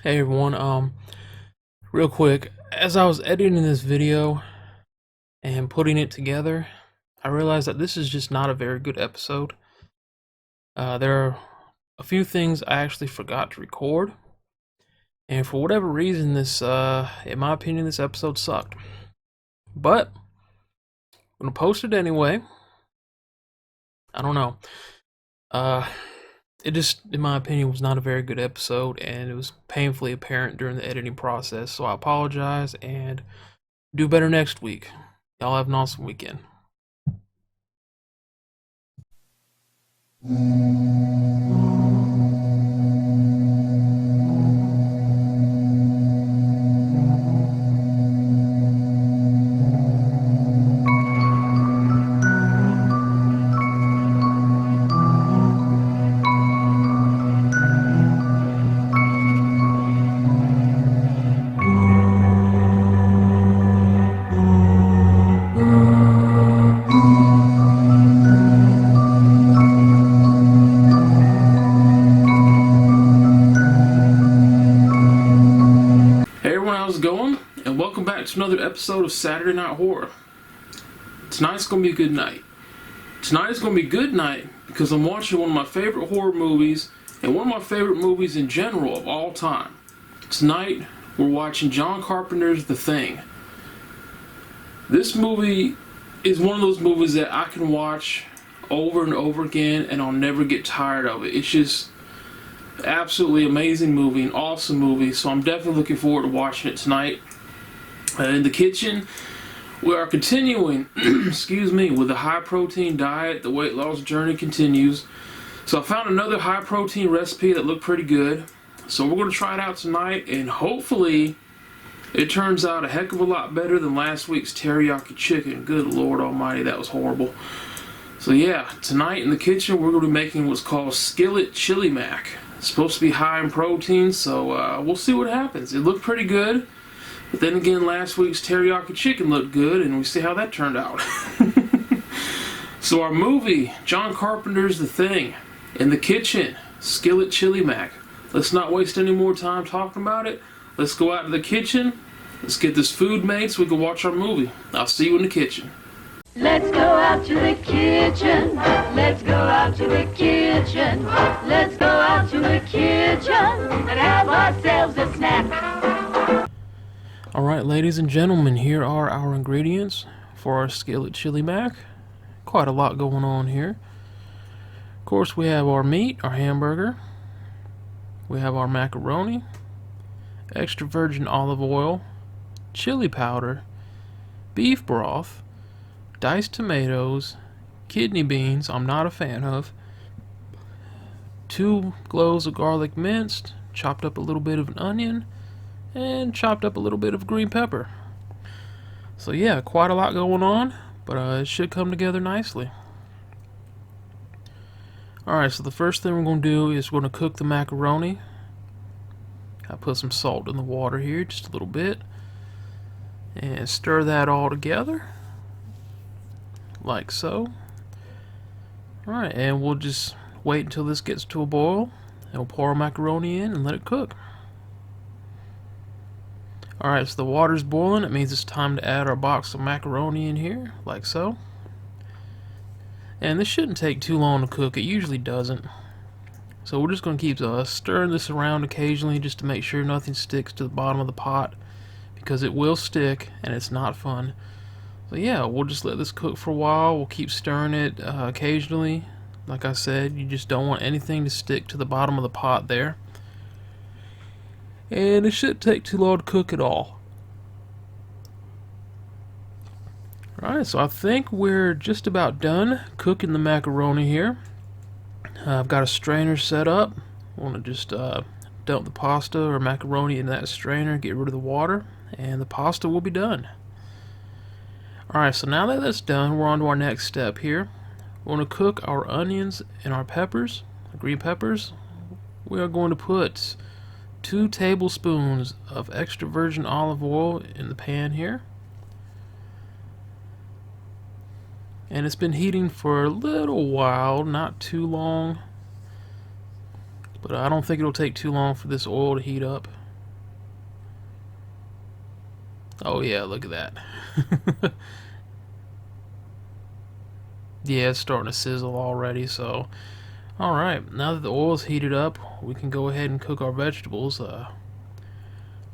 Hey everyone, real quick, as I was editing this video and putting it together, I realized that this is just not a very good episode. There are a few things I actually forgot to record, and for whatever reason, in my opinion, this episode sucked. But, I'm gonna post it anyway. I don't know. Uh, it just, in my opinion, was not a very good episode, and it was painfully apparent during the editing process, so I apologize, and do better next week. Y'all have an awesome weekend. Hey everyone, how's it going? And welcome back to another episode of Saturday Night Horror. Tonight's gonna be a good night. Tonight's gonna be a good night because I'm watching one of my favorite horror movies and one of my favorite movies in general of all time. Tonight, we're watching John Carpenter's The Thing. This movie is one of those movies that I can watch over and over again and I'll never get tired of it. It's just absolutely amazing movie, an awesome movie, so I'm definitely looking forward to watching it tonight. In the kitchen, we are continuing, excuse me, with the high protein diet. The weight loss journey continues. So I found another high protein recipe that looked pretty good. So we're going to try it out tonight, and hopefully it turns out a heck of a lot better than last week's teriyaki chicken. Good Lord Almighty, that was horrible. So yeah, tonight in the kitchen we're going to be making what's called skillet chili mac. It's supposed to be high in protein, so we'll see what happens. It looked pretty good, but then again, last week's teriyaki chicken looked good, and we see how that turned out. So our movie, John Carpenter's The Thing, in the kitchen, skillet chili mac. Let's not waste any more time talking about it. Let's go out to the kitchen. Let's get this food made so we can watch our movie. I'll see you in the kitchen. Let's go out to the kitchen. Let's go out to the kitchen. Let's go out to the kitchen and have ourselves a snack. Alright, ladies and gentlemen, here are our ingredients for our skillet chili mac. Quite a lot going on here. Of course, we have our meat, our hamburger. We have our macaroni, extra virgin olive oil, chili powder, beef broth, diced tomatoes, kidney beans, I'm not a fan of, 2 cloves of garlic minced, chopped up a little bit of an onion, and chopped up a little bit of green pepper. So yeah, quite a lot going on, but it should come together nicely. Alright, so the first thing we're going to do is we're going to cook the macaroni. I put some salt in the water here, just a little bit, and stir that all together. Like so. Alright, and we'll just wait until this gets to a boil, and we'll pour our macaroni in and let it cook. Alright, so the water's boiling. It means it's time to add our box of macaroni in here, like so. And this shouldn't take too long to cook. It usually doesn't. So we're just going to keep stirring this around occasionally just to make sure nothing sticks to the bottom of the pot, because it will stick and it's not fun. So yeah, we'll just let this cook for a while. We'll keep stirring it occasionally. Like I said, you just don't want anything to stick to the bottom of the pot there. And it shouldn't take too long to cook at all. Alright, so I think we're just about done cooking the macaroni here. I've got a strainer set up. I want to just dump the pasta or macaroni in that strainer, get rid of the water, and the pasta will be done. Alright, so now that that's done, we're on to our next step here. We're going to cook our onions and our peppers, green peppers. We are going to put 2 tablespoons of extra virgin olive oil in the pan here. And it's been heating for a little while, not too long. But I don't think it'll take too long for this oil to heat up. Oh yeah, look at that. Yeah, it's starting to sizzle already, so... Alright, now that the oil's heated up, we can go ahead and cook our vegetables.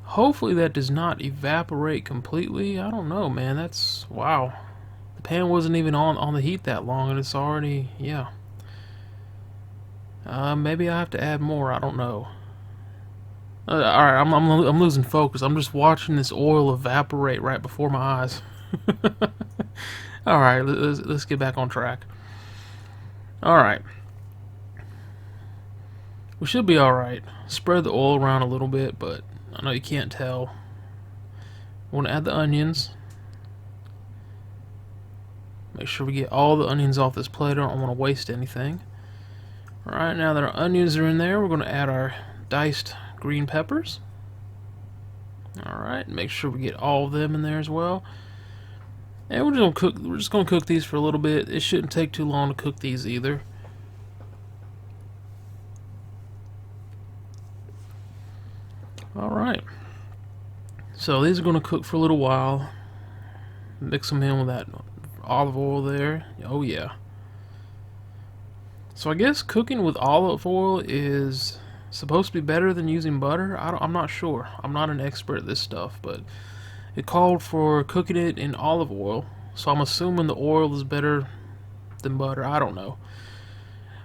Hopefully that does not evaporate completely. I don't know, man. That's... wow. The pan wasn't even on the heat that long, and it's already... yeah. Maybe I have to add more. I don't know. Alright, I'm losing focus. I'm just watching this oil evaporate right before my eyes. Alright, let's get back on track. Alright. We should be alright. Spread the oil around a little bit, but I know you can't tell. We're going to add the onions. Make sure we get all the onions off this plate. I don't want to waste anything. Alright, now that our onions are in there, we're going to add our diced green peppers. Alright, make sure we get all of them in there as well. And we're just gonna cook these for a little bit. It shouldn't take too long to cook these either. Alright. So these are gonna cook for a little while. Mix them in with that olive oil there. Oh yeah. So I guess cooking with olive oil is supposed to be better than using butter. I'm not sure. I'm not an expert at this stuff, but it called for cooking it in olive oil, so I'm assuming the oil is better than butter. I don't know.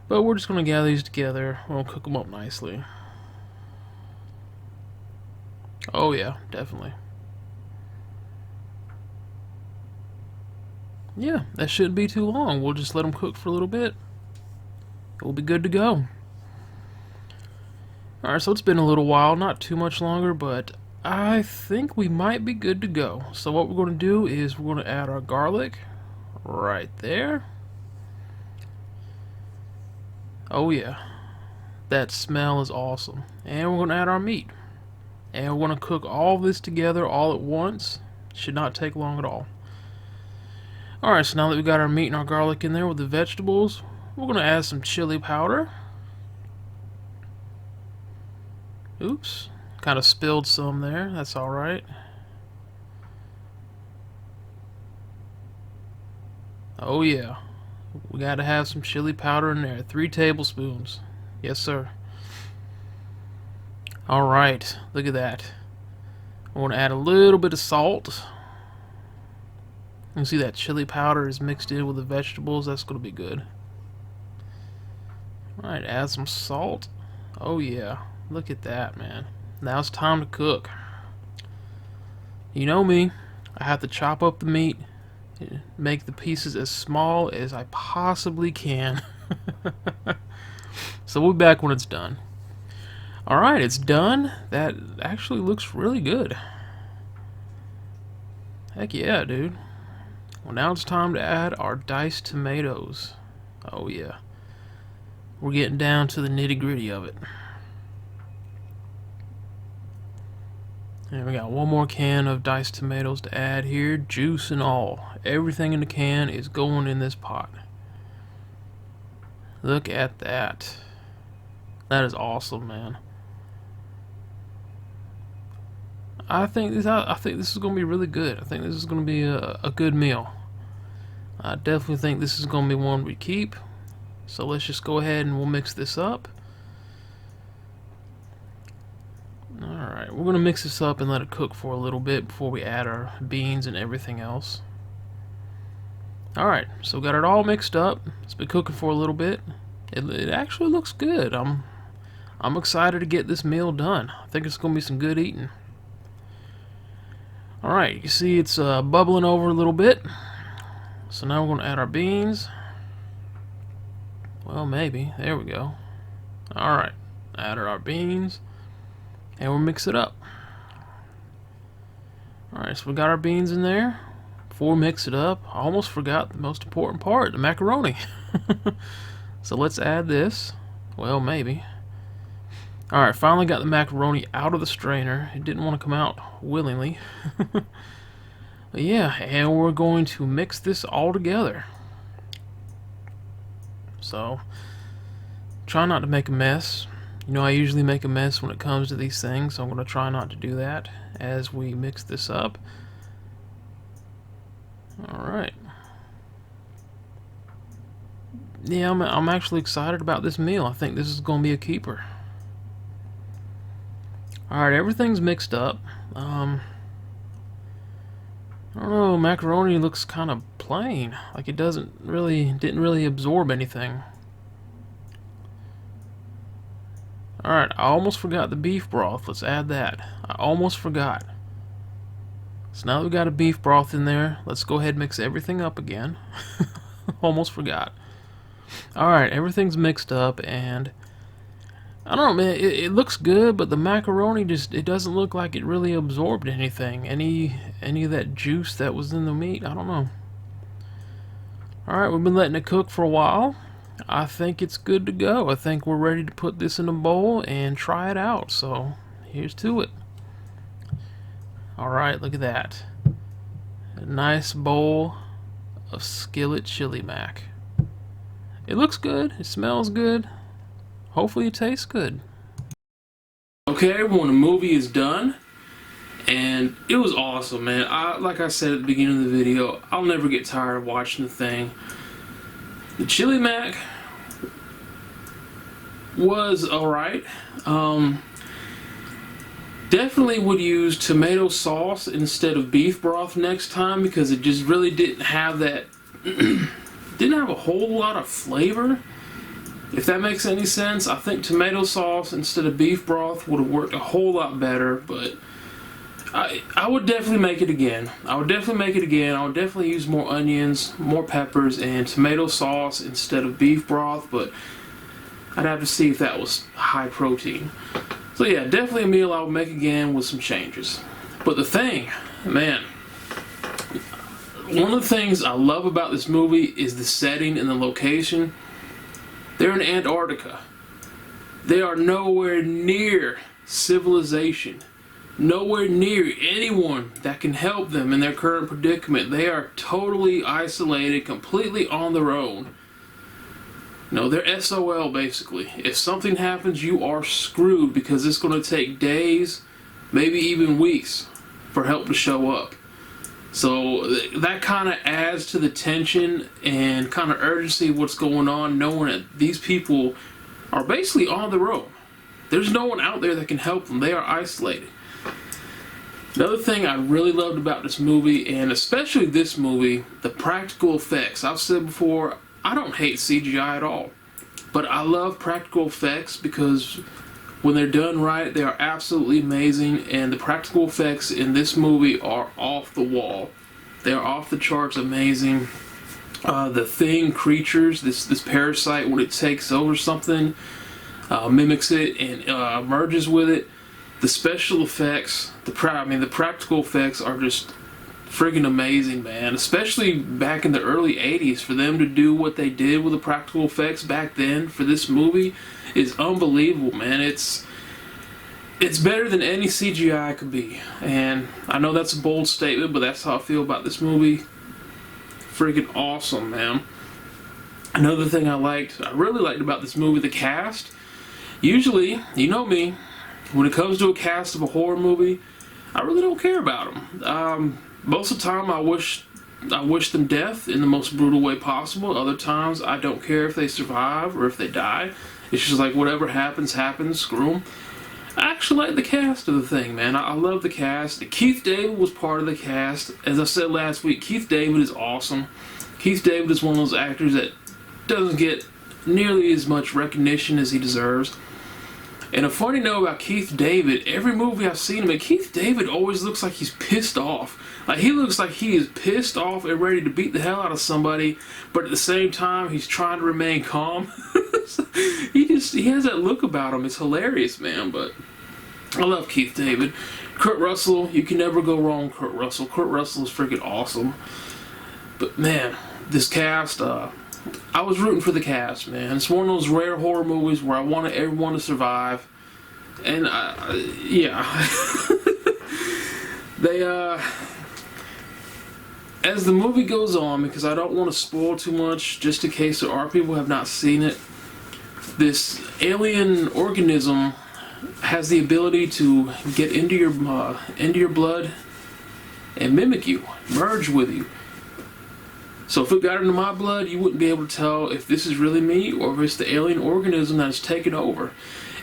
But we're just going to gather these together. We'll cook them up nicely. Oh yeah, definitely. Yeah, that shouldn't be too long. We'll just let them cook for a little bit. We'll be good to go. Alright, so it's been a little while, not too much longer, but I think we might be good to go. So what we're going to do is we're going to add our garlic right there. Oh yeah, that smell is awesome. And we're going to add our meat. And we're going to cook all this together all at once. Should not take long at all. Alright, so now that we got our meat and our garlic in there with the vegetables, we're going to add some chili powder. Oops. Kind of spilled some there. That's alright. Oh yeah. We gotta have some chili powder in there. 3 tablespoons. Yes, sir. Alright. Look at that. I want to add a little bit of salt. You can see that chili powder is mixed in with the vegetables. That's going to be good. Alright, add some salt. Oh yeah. Look at that, man. Now it's time to cook. You know me, I have to chop up the meat, make the pieces as small as I possibly can. So we'll be back when it's done. Alright, it's done. That actually looks really good. Heck yeah, dude. Well, now it's time to add our diced tomatoes. Oh yeah. We're getting down to the nitty-gritty of it. And we got one more can of diced tomatoes to add here, juice and all. Everything in the can is going in this pot. Look at that. That is awesome, man. I think this is going to be really good. I think this is going to be a good meal. I definitely think this is going to be one we keep. So let's just go ahead and we'll mix this up. Alright, we're going to mix this up and let it cook for a little bit before we add our beans and everything else. Alright, so we got it all mixed up. It's been cooking for a little bit. It actually looks good. I'm excited to get this meal done. I think it's going to be some good eating. Alright, you see it's bubbling over a little bit. So now we're going to add our beans. Well, maybe. There we go. Alright, added our beans. And we'll mix it up. Alright, so we got our beans in there. Before we mix it up, I almost forgot the most important part, the macaroni. So let's add this. Well, maybe. Alright, finally got the macaroni out of the strainer. It didn't want to come out willingly. But yeah, and we're going to mix this all together. So, try not to make a mess. You know, I usually make a mess when it comes to these things, so I'm going to try not to do that as we mix this up. All right. Yeah, I'm actually excited about this meal. I think this is going to be a keeper. All right, everything's mixed up. I don't know. Macaroni looks kind of plain. Like it didn't really absorb anything. All right, I almost forgot the beef broth. Let's add that. I almost forgot. So now that we got a beef broth in there, let's go ahead and mix everything up again. Almost forgot. Alright, everything's mixed up, and I don't know, man, it looks good, but the macaroni it doesn't look like it really absorbed anything. Any of that juice that was in the meat, I don't know. Alright, we've been letting it cook for a while. I think it's good to go. I think we're ready to put this in a bowl and try it out, so here's to it. Alright, look at that. A nice bowl of skillet chili mac. It looks good. It smells good. Hopefully it tastes good. Okay, everyone, the movie is done. And it was awesome, man. Like I said at the beginning of the video, I'll never get tired of watching the thing. The chili mac was alright. Definitely would use tomato sauce instead of beef broth next time because it just really didn't have that didn't have a whole lot of flavor, if that makes any sense. I think tomato sauce instead of beef broth would have worked a whole lot better, but I would definitely make it again. I would definitely use more onions, more peppers, and tomato sauce instead of beef broth, but I'd have to see if that was high protein. So yeah, definitely a meal I would make again with some changes. But the thing, man, one of the things I love about this movie is the setting and the location. They're in Antarctica. They are nowhere near civilization. Nowhere near anyone that can help them in their current predicament. They are totally isolated, completely on their own. No, they're SOL basically. If something happens, you are screwed because it's going to take days, maybe even weeks, for help to show up. So that kind of adds to the tension and kind of urgency of what's going on, knowing that these people are basically on their own. There's no one out there that can help them. They are isolated. Another thing I really loved about this movie, and especially this movie, the practical effects. I've said before, I don't hate CGI at all, but I love practical effects because when they're done right, they are absolutely amazing, and the practical effects in this movie are off the wall. They are off the charts amazing. The thing, creatures, this parasite, when it takes over something, mimics it and merges with it. The special effects, the practical effects are just friggin' amazing, man. Especially back in the early 80s, for them to do what they did with the practical effects back then for this movie is unbelievable, man. It's better than any CGI could be. And I know that's a bold statement, but that's how I feel about this movie. Friggin' awesome, man. Another thing I really liked about this movie, the cast. Usually, you know me, when it comes to a cast of a horror movie, I really don't care about them. Most of the time, I wish them death in the most brutal way possible. Other times, I don't care if they survive or if they die. It's just like whatever happens, happens. Screw them. I actually like the cast of the thing, man. I love the cast. Keith David was part of the cast. As I said last week, Keith David is awesome. Keith David is one of those actors that doesn't get nearly as much recognition as he deserves. And a funny note about Keith David, every movie I've seen him in, Keith David always looks like he's pissed off. Like, he looks like he is pissed off and ready to beat the hell out of somebody, but at the same time, he's trying to remain calm. He has that look about him. It's hilarious, man, but I love Keith David. Kurt Russell, you can never go wrong with Kurt Russell. Kurt Russell is freaking awesome. But, man, this cast, I was rooting for the cast, man. It's one of those rare horror movies where I wanted everyone to survive. And, yeah. As the movie goes on, because I don't want to spoil too much, just in case there are people who have not seen it, this alien organism has the ability to get into your blood and mimic you, merge with you. So if it got into my blood, you wouldn't be able to tell if this is really me or if it's the alien organism that's taken over.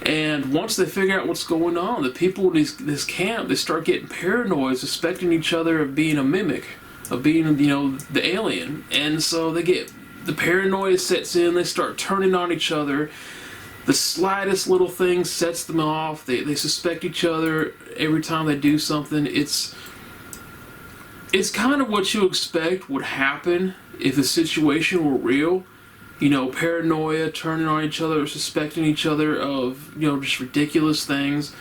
And once they figure out what's going on, the people in this camp, they start getting paranoid, suspecting each other of being a mimic, of being, the alien. And so the paranoia sets in, they start turning on each other. The slightest little thing sets them off. They suspect each other every time they do something. It's kind of what you expect would happen if the situation were real. Paranoia, turning on each other, suspecting each other of, just ridiculous things.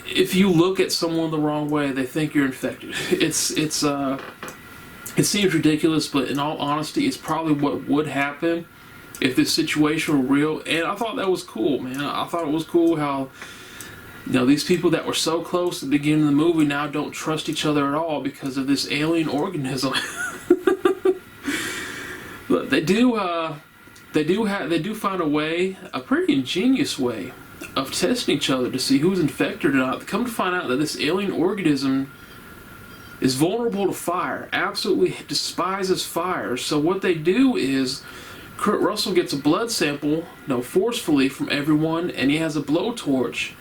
If you look at someone the wrong way, they think you're infected. It seems ridiculous, but in all honesty, it's probably what would happen if this situation were real. And I thought that was cool, man. I thought it was cool how, these people that were so close at the beginning of the movie now don't trust each other at all because of this alien organism. But they do find a pretty ingenious way of testing each other to see who's infected or not. They come to find out that this alien organism is vulnerable to fire, absolutely despises fire. So what they do is Kurt Russell gets a blood sample, forcefully from everyone, and he has a blowtorch,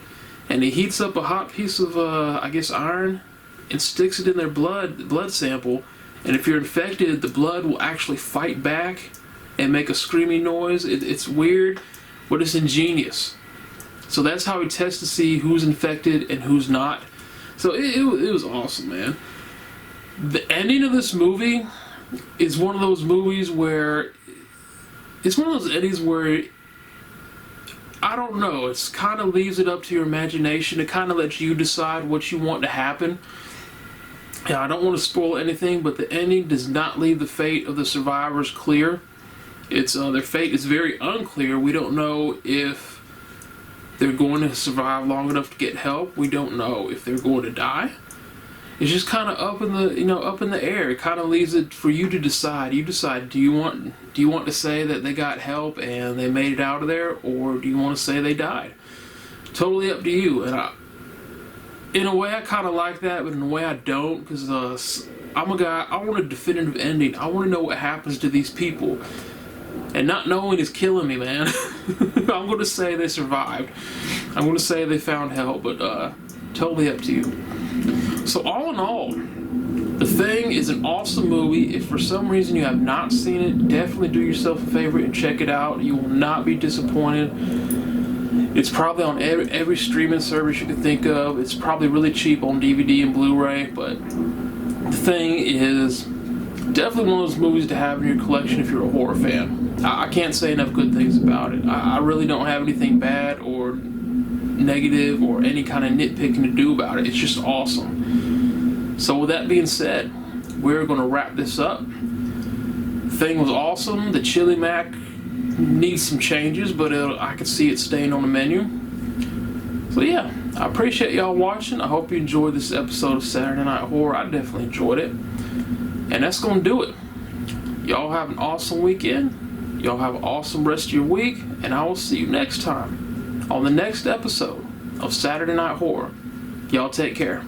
and he heats up a hot piece of, iron, and sticks it in their blood sample. And if you're infected, the blood will actually fight back and make a screaming noise. It's weird, but it's ingenious. So that's how he tests to see who's infected and who's not. So it was awesome, man. The ending of this movie is one of those movies where it's one of those endings where I don't know. It's kind of leaves it up to your imagination. It kind of lets you decide what you want to happen. Yeah, I don't want to spoil anything, but the ending does not leave the fate of the survivors clear. It's their fate is very unclear. We don't know if they're going to survive long enough to get help. We don't know if they're going to die. It's just kind of up in the air. It kind of leaves it for you to decide. You decide, do you want to say that they got help and they made it out of there, or do you want to say they died? Totally up to you. And in a way, I kind of like that, but in a way, I don't, because I'm a guy. I want a definitive ending. I want to know what happens to these people, and not knowing is killing me, man. I'm going to say they survived. I'm going to say they found help, but totally up to you. So all in all, The Thing is an awesome movie. If for some reason you have not seen it, definitely do yourself a favor and check it out. You will not be disappointed. It's probably on every streaming service you can think of. It's probably really cheap on DVD and Blu-ray, but The Thing is definitely one of those movies to have in your collection if you're a horror fan. I can't say enough good things about it. I really don't have anything bad or negative or any kind of nitpicking to do about it. It's just awesome. So with that being said, we're going to wrap this up. The Thing was awesome. The Chili Mac needs some changes, but I can see it staying on the menu. So yeah, I appreciate y'all watching. I hope you enjoyed this episode of Saturday Night Horror. I definitely enjoyed it. And that's going to do it. Y'all have an awesome weekend. Y'all have an awesome rest of your week. And I will see you next time on the next episode of Saturday Night Horror. Y'all take care.